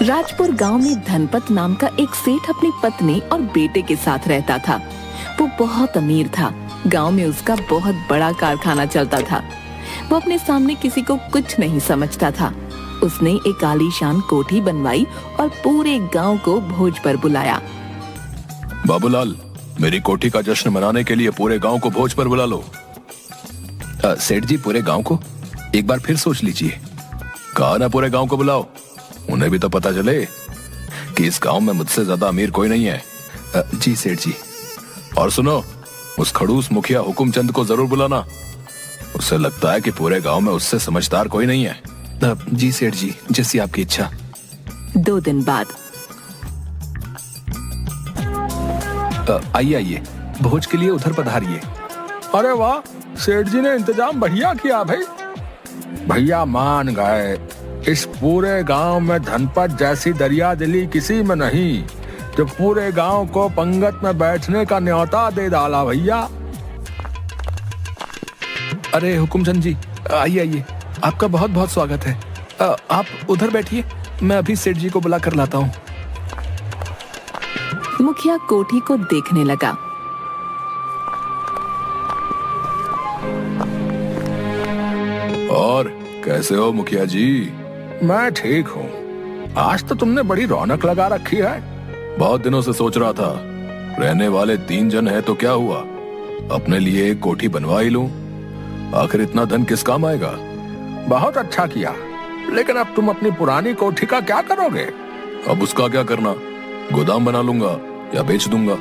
राजपुर गांव में धनपत नाम का एक सेठ अपनी पत्नी और बेटे के साथ रहता था। वो बहुत अमीर था। गांव में उसका बहुत बड़ा कारखाना चलता था। वो अपने सामने किसी को कुछ नहीं समझता था। उसने एक आलीशान कोठी बनवाई और पूरे गांव को भोज पर बुलाया। बाबूलाल, मेरी कोठी का जश्न मनाने के लिए पूरे गांव को भोज पर बुला लो। सेठ जी, पूरे गांव को? एक बार फिर सोच लीजिए। कहा ना पूरे गांव को बुलाओ, उन्हें भी तो पता चले कि इस गांव में मुझसे ज्यादा अमीर कोई नहीं है। जी सेठ जी। और सुनो, उस खड़ूस मुखिया हुकुमचंद को जरूर बुलाना। उसे लगता है कि पूरे गांव में उससे समझदार कोई नहीं है। जी सेठ जी, जैसी आपकी इच्छा। 2 दिन बाद आइए आइए, भोज के लिए उधर पधारिए। अरे वाह, सेठ जी ने इंतजाम बढ़िया किया भाई। भैया मान गए। इस पूरे गांव में धनपत जैसी दरिया दिली किसी में नहीं, जो पूरे गांव को पंगत में बैठने का न्योता दे डाला भैया। अरे हुकुमचंद जी, आइए आइए, आपका बहुत बहुत स्वागत है। आप उधर बैठिए, मैं अभी सेठ जी को बुला कर लाता हूँ। मुखिया कोठी को देखने लगा। और कैसे हो मुखिया जी? मैं ठीक हूँ। आज तो तुमने बड़ी रौनक लगा रखी है। बहुत दिनों से सोच रहा था, रहने वाले 3 जन है तो क्या हुआ, अपने लिए एक कोठी बनवा ही लूं। आखिर इतना धन किस काम आएगा। बहुत अच्छा किया, लेकिन अब तुम अपनी पुरानी कोठी का क्या करोगे? अब उसका क्या करना, गोदाम बना लूंगा या बेच दूंगा।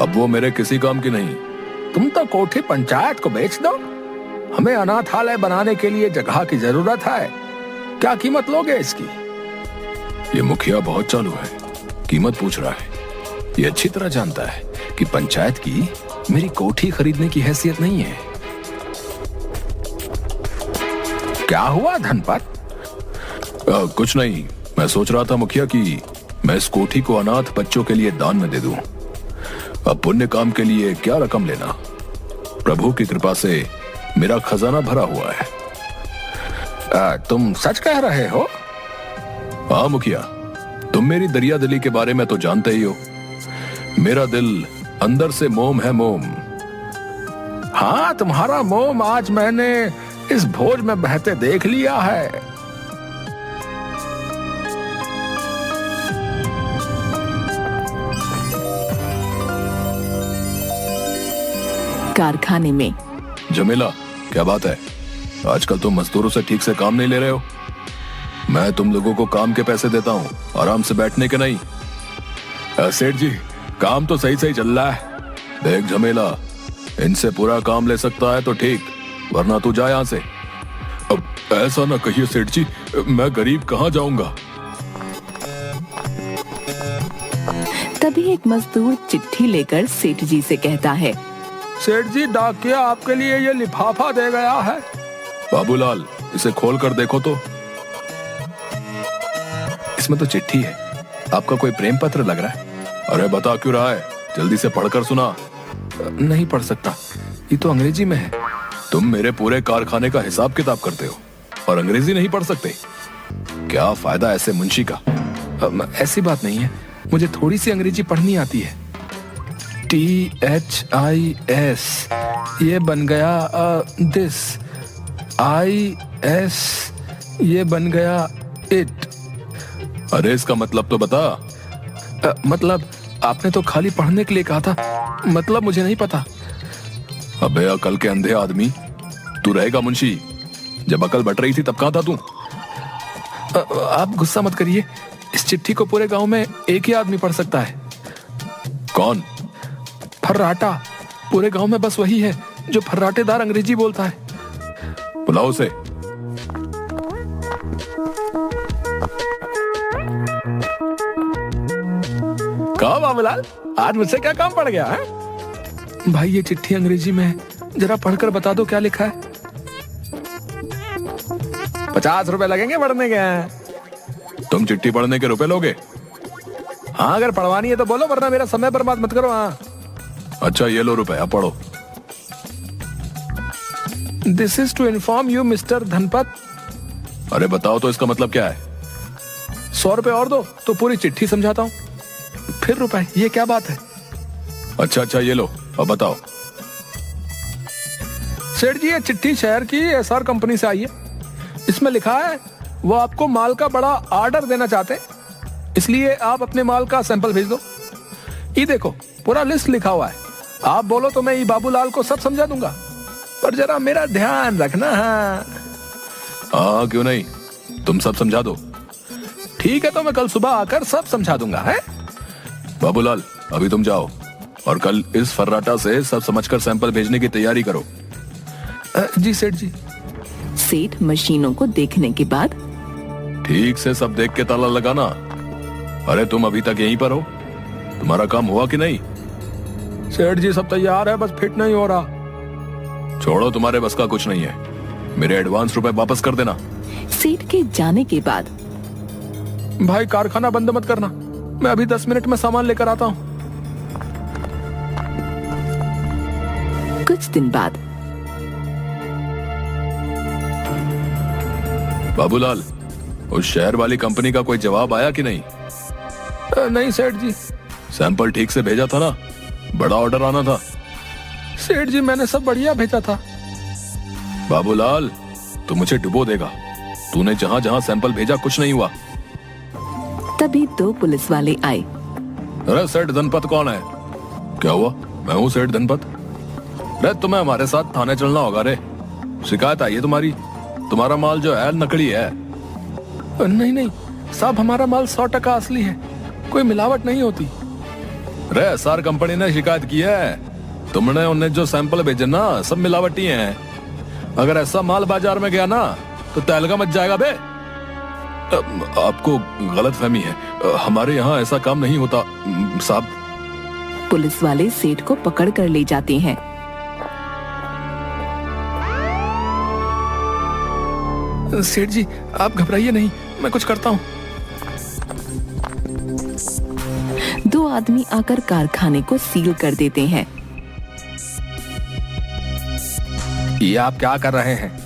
अब वो मेरे किसी काम की नहीं। तुम तो कोठी पंचायत को बेच दो। हमें अनाथालय बनाने के लिए जगह की जरूरत है। क्या कीमत लोगे इसकी? ये मुखिया बहुत चालू है, कीमत पूछ रहा है। ये अच्छी तरह जानता है कि पंचायत की मेरी कोठी खरीदने की हैसियत नहीं है। क्या हुआ धनपत? कुछ नहीं, मैं सोच रहा था मुखिया कि मैं इस कोठी को अनाथ बच्चों के लिए दान में दे दूं। अब पुण्य काम के लिए क्या रकम लेना, प्रभु की कृपा से मेरा खजाना भरा हुआ है। तुम सच कह रहे हो? हाँ मुखिया, तुम मेरी दरिया दिली के बारे में तो जानते ही हो। मेरा दिल अंदर से मोम है, मोम। हाँ, तुम्हारा मोम आज मैंने इस भोज में बहते देख लिया है। कारखाने में जमीला, क्या बात है? आजकल तुम मजदूरों से ठीक से काम नहीं ले रहे हो। मैं तुम लोगों को काम के पैसे देता हूँ, आराम से बैठने के नहीं। सेठ जी, काम तो सही सही चल रहा है। देख झमेला, इनसे पूरा काम ले सकता है तो ठीक, वरना तू जा यहाँ से। अब ऐसा ना कहिए सेठ जी, मैं गरीब कहाँ जाऊंगा। तभी एक मजदूर चिट्ठी लेकर सेठ जी से कहता है, सेठ जी, डाकिया आपके लिए ये लिफाफा दे गया है। बाबूलाल, इसे खोल कर देखो तो। इसमें तो चिट्ठी है। आपका कोई प्रेम पत्र लग रहा है। अरे बता क्यों रहा है, जल्दी से पढ़कर सुना। नहीं पढ़ सकता, ये तो अंग्रेजी में है। तुम मेरे पूरे कारखाने का हिसाब किताब करते हो और अंग्रेजी नहीं पढ़ सकते? क्या फायदा ऐसे मुंशी का। ऐसी बात नहीं है, मुझे थोड़ी सी अंग्रेजी पढ़नी आती है। THIS, ये बन गया दिस। IS, ये बन गया इट। अरे इसका मतलब तो बता। मतलब आपने तो खाली पढ़ने के लिए कहा था, मतलब मुझे नहीं पता। अबे अकल के अंधे आदमी, तू रहेगा मुंशी? जब अकल बट रही थी तब कहाँ था तू? आप गुस्सा मत करिए, इस चिट्ठी को पूरे गांव में एक ही आदमी पढ़ सकता है। कौन? फर्राटा। पूरे गांव में बस वही है जो फर्राटेदार अंग्रेजी बोलता है। बुलाओ उसे। कहा बाबूलाल, आज मुझसे क्या काम पड़ गया है? भाई ये चिट्ठी अंग्रेजी में है, जरा पढ़कर बता दो क्या लिखा है। 50 रुपए लगेंगे पढ़ने के। तुम चिट्ठी पढ़ने के रुपए लोगे? हाँ, अगर पढ़वानी है तो बोलो, वरना मेरा समय बर्बाद मत करो। हाँ अच्छा, ये लो रुपए, अब पढ़ो। This is to inform you mister Dhanpat. अरे बताओ तो इसका मतलब क्या है? 100 रुपए और दो तो पूरी चिट्ठी समझाता हूँ। फिर रुपए, ये क्या बात है? अच्छा अच्छा, ये लो, अब बताओ। सेठ जी, ये चिट्ठी शहर की एसआर कंपनी से आई है। इसमें लिखा है वो आपको माल का बड़ा ऑर्डर देना चाहते हैं, इसलिए आप अपने माल का सैंपल भेज दो। ये देखो, पूरा लिस्ट लिखा हुआ है। आप बोलो तो मैं ये बाबूलाल को सब समझा दूंगा, पर जरा मेरा ध्यान रखना। हाँ, क्यों नहीं, तुम सब समझा दो। ठीक है, तो मैं कल सुबह आकर सब समझा दूंगा। है बाबूलाल, अभी तुम जाओ और कल इस फर्राटा से सब समझकर सैंपल भेजने की तैयारी करो। जी सेठ जी। सेठ मशीनों को देखने के बाद ठीक से सब देख के ताला लगाना। अरे तुम अभी तक यहीं पर हो, तुम्हारा काम हुआ कि नहीं? सेठ जी, सब तैयार है, बस फिट नहीं हो रहा। छोड़ो, तुम्हारे बस का कुछ नहीं है। मेरे एडवांस रुपए वापस कर देना। सेठ के जाने के बाद भाई, कारखाना बंद मत करना, मैं अभी 10 मिनट में सामान लेकर आता हूँ। कुछ दिन बाद बाबूलाल, उस शहर वाली कंपनी का कोई जवाब आया कि नहीं? नहीं सेठ जी। सैंपल ठीक से भेजा था ना? बड़ा ऑर्डर आना था। सेठ जी, मैंने सब बढ़िया भेजा था। बाबूलाल, तू मुझे डुबो देगा। तूने जहां जहां सैंपल भेजा कुछ नहीं हुआ। तभी 2 पुलिस वाले आए। अरे सेठ धनपत कौन है? क्या हुआ? मैं हूँ सेठ धनपत। अरे तुम्हें हमारे साथ थाने चलना होगा रे। शिकायत आई है तुम्हारी, तुम्हारा माल जो है नकली है। नहीं नहीं साहब, हमारा माल 100% असली है, कोई मिलावट नहीं होती। रे एसआर कंपनी ने शिकायत की है, तुमने उन्हें जो सैंपल भेजे ना सब मिलावटी हैं। अगर ऐसा माल बाजार में गया ना तो तहलका मच जाएगा बे। आपको गलत फहमी है, हमारे यहाँ ऐसा काम नहीं होता साहब। पुलिस वाले सेठ को पकड़ कर ले जाते हैं। सेठ जी, आप घबराइए नहीं, मैं कुछ करता हूँ। 2 आदमी आकर कारखाने को सील कर देते हैं। ये आप क्या कर रहे हैं?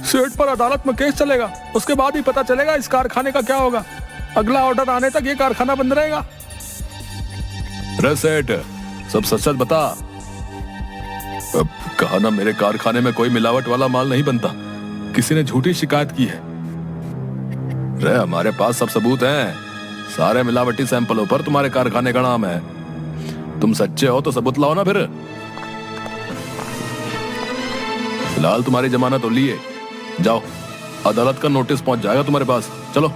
सेठ पर अदालत में केस चलेगा, उसके बाद ही पता चलेगा इस कारखाने का क्या होगा। अगला ऑर्डर आने तक ये कारखाना बंद रहेगा। रे सेठ, सब सच सच बता। अब कहा ना, मेरे कारखाने में कोई मिलावट वाला माल नहीं बनता। किसी ने झूठी शिकायत की है। रे हमारे पास सब सबूत हैं, सारे मिलावटी सैंपलों पर तुम्हारे कारखाने का नाम है। तुम सच्चे हो तो सबूत लाओ ना फिर। फिलहाल तुम्हारी जमानत तो लिए, जाओ, अदालत का नोटिस पहुंच जाएगा तुम्हारे पास। चलो।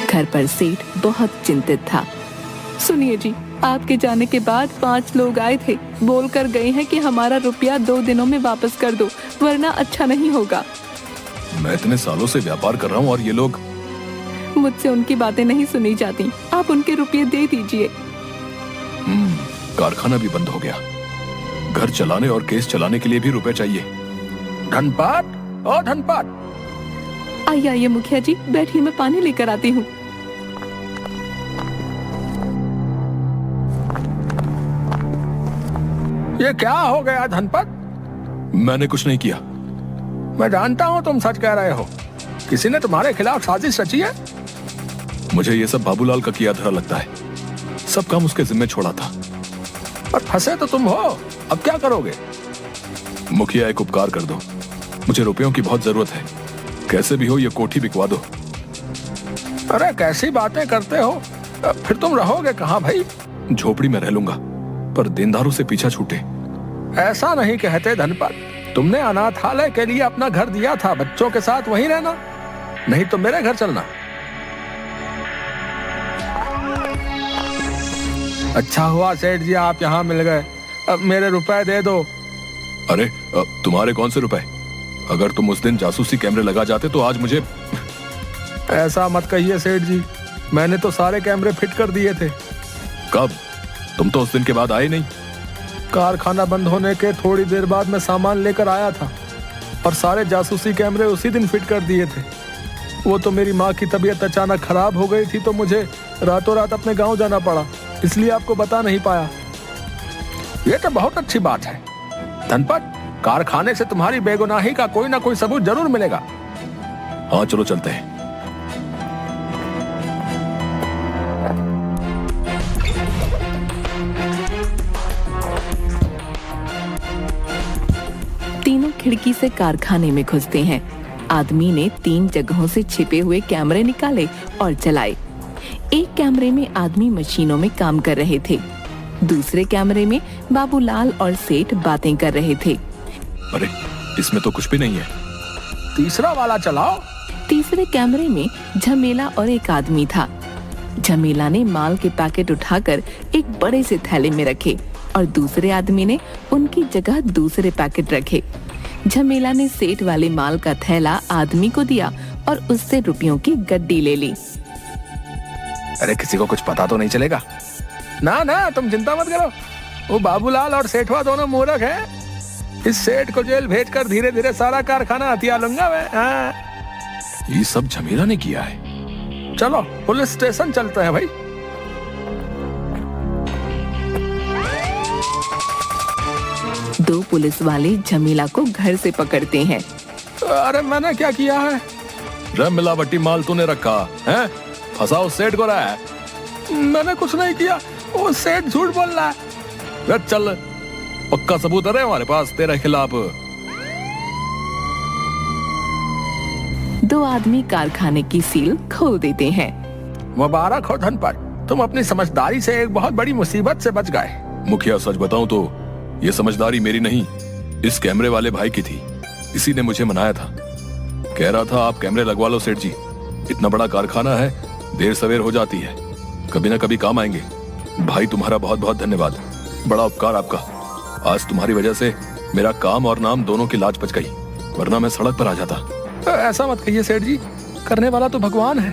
घर पर सेठ बहुत चिंतित था। सुनिए जी, आपके जाने के बाद 5 लोग आए थे, बोल कर गए हैं कि हमारा रुपया 2 दिनों में वापस कर दो, वरना अच्छा नहीं होगा। मैं इतने सालों से व्यापार कर रहा हूँ और ये लोग। मुझसे उनकी बातें नहीं सुनी जाती, आप उनके रुपये दे दीजिए। कारखाना भी बंद हो गया, घर चलाने और केस चलाने के लिए भी रुपए चाहिए। धनपाट, ओ धनपाट। आइए आइए मुखिया जी, बैठिए, मैं पानी लेकर आती हूँ। ये क्या हो गया धनपत? मैंने कुछ नहीं किया। मैं जानता हूँ तुम सच कह रहे हो, किसी ने तुम्हारे खिलाफ साजिश रची है। मुझे ये सब बाबूलाल का किया धरा लगता है, सब काम उसके जिम्मे छोड़ा था। पर फंसे तो तुम हो, अब क्या करोगे? मुखिया, एक उपकार कर दो, मुझे रुपयों की बहुत जरूरत है। कैसे भी हो ये कोठी बिकवा दो। अरे कैसी बातें करते हो, फिर तुम रहोगे कहाँ भाई? झोपड़ी में रह लूंगा, पर देनदारों से पीछा छूटे। ऐसा नहीं कहते धनपत, तुमने अनाथालय के लिए अपना घर दिया था, बच्चों के साथ वहीं रहना, नहीं तो मेरे घर चलना। अच्छा हुआ सेठ जी आप यहाँ मिल गए, अब मेरे रुपए दे दो। अरे तुम्हारे कौन से रुपए? अगर तुम उस दिन जासूसी कैमरे लगा जाते तो आज मुझे। ऐसा मत कहिए सेठ जी, मैंने तो सारे कैमरे फिट कर दिए थे। कब? तुम तो उस दिन के बाद आए नहीं। कारखाना बंद होने के थोड़ी देर बाद मैं सामान लेकर आया था और सारे जासूसी कैमरे उसी दिन फिट कर दिए थे। वो तो मेरी माँ की तबीयत अचानक खराब हो गई थी तो मुझे रातों रात अपने गांव जाना पड़ा, इसलिए आपको बता नहीं पाया। ये तो बहुत अच्छी बात है धनपत, कारखाने से तुम्हारी बेगुनाही का कोई ना कोई सबूत जरूर मिलेगा। हाँ चलो चलते हैं। तीनों खिड़की से कारखाने में घुसते हैं। आदमी ने 3 जगहों से छिपे हुए कैमरे निकाले और चलाए। एक कैमरे में आदमी मशीनों में काम कर रहे थे। दूसरे कैमरे में बाबूलाल और सेठ बातें कर रहे थे। अरे इसमें तो कुछ भी नहीं है। तीसरा वाला चलाओ। तीसरे कैमरे में झमेला और एक आदमी था। झमेला ने माल के पैकेट उठाकर एक बड़े से थैले में रखे और दूसरे आदमी ने उनकी जगह दूसरे पैकेट रखे। झमेला ने सेठ वाले माल का थैला आदमी को दिया और उससे रुपयों की गड्डी ले ली। अरे किसी को कुछ पता तो नहीं चलेगा? ना ना तुम चिंता मत करो, वो बाबूलाल और सेठवा दोनों मूर्ख हैं। इस सेठ को जेल भेजकर धीरे धीरे सारा कारखाना हथिया लूंगा मैं। हाँ। ये सब झमेला ने किया है। चलो पुलिस स्टेशन चलते हैं भाई। दो पुलिस वाले झमेला को घर से पकड़ते हैं। अरे मैंने क्या किया है? रे मिलावटी माल तूने रखा है, फंसाओ सेठ को रहा है। मैंने कुछ नहीं किया, वो सेठ झूठ बोल रहा है। रे चल, पक्का सबूत है हमारे पास तेरे खिलाफ। 2 आदमी कारखाने की सील खोल देते हैं। मुबारक हो धनपत, तुम अपनी समझदारी से एक बहुत बड़ी मुसीबत से बच गए। मुखिया सच बताऊं तो ये समझदारी मेरी नहीं, इस कैमरे वाले भाई की थी। इसी ने मुझे मनाया था, कह रहा था आप कैमरे लगवा लो सेठ जी, इतना बड़ा कारखाना है, देर सवेर हो जाती है, कभी ना कभी काम आएंगे। भाई तुम्हारा बहुत बहुत धन्यवाद, बड़ा उपकार आपका। आज तुम्हारी वजह से मेरा काम और नाम दोनों की लाज बच गई, वरना मैं सड़क पर आ जाता। ऐसा मत कहिए सेठ जी, करने वाला तो भगवान है।